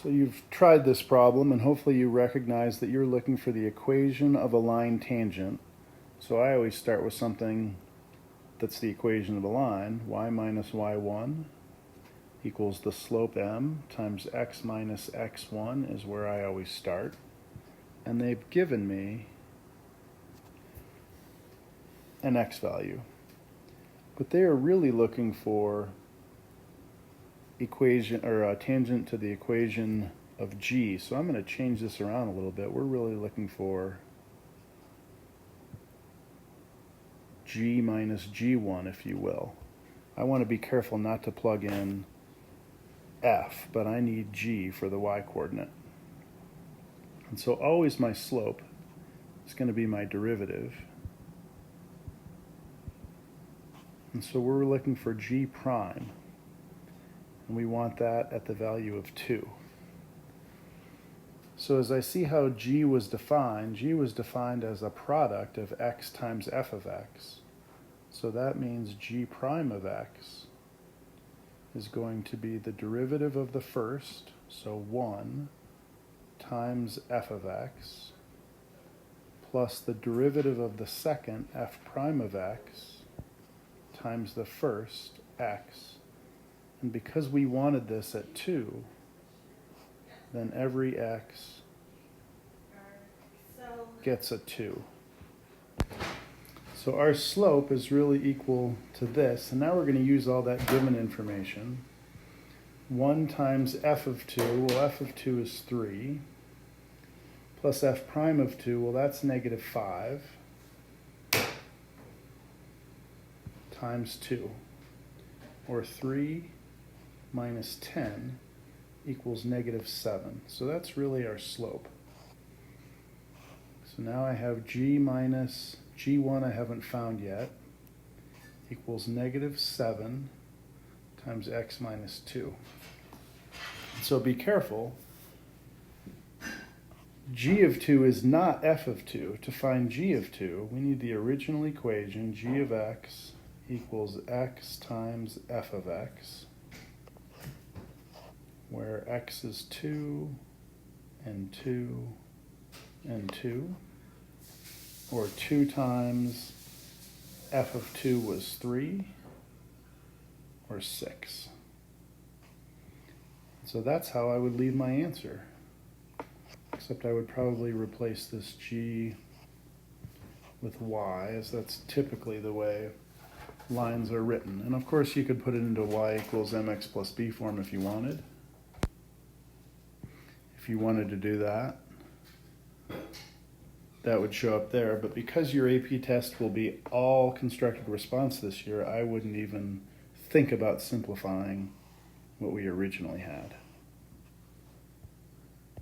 So you've tried this problem, and hopefully you recognize that you're looking for the equation of a line tangent. So I always start with something that's the equation of a line. Y minus y1 equals the slope m times x minus x1 is where I always start. And they've given me an x value. But they are really looking for equation or a tangent to the equation of g. So I'm going to change this around a little bit. We're really looking for g minus g1, if you will. I want to be careful not to plug in f, but I need g for the y-coordinate. And so always my slope is going to be my derivative. And so we're looking for g prime. And we want that at the value of 2. So as I see how g was defined as a product of x times f of x. So that means g prime of x is going to be the derivative of the first, so 1 times f of x, plus the derivative of the second, f prime of x, times the first, x. And because we wanted this at 2, then every x gets a 2. So our slope is really equal to this. And now we're going to use all that given information. 1 times f of 2, well, f of 2 is 3, plus f prime of 2, well, that's negative 5, times 2, or 3 minus 10 equals negative 7. So that's really our slope. So now I have g minus g1 I haven't found yet equals negative 7 times x minus 2. So be careful. G of 2 is not f of 2. To find g of 2, we need the original equation, g of x equals x times f of x, where x is 2 and 2 and 2, or 2 times f of 2 was 3, or 6. So that's how I would leave my answer, except I would probably replace this g with y, as that's typically the way lines are written. And of course you could put it into y equals mx plus b form if you wanted. If you wanted to do that, that would show up there. But because your AP test will be all constructed response this year, I wouldn't even think about simplifying what we originally had.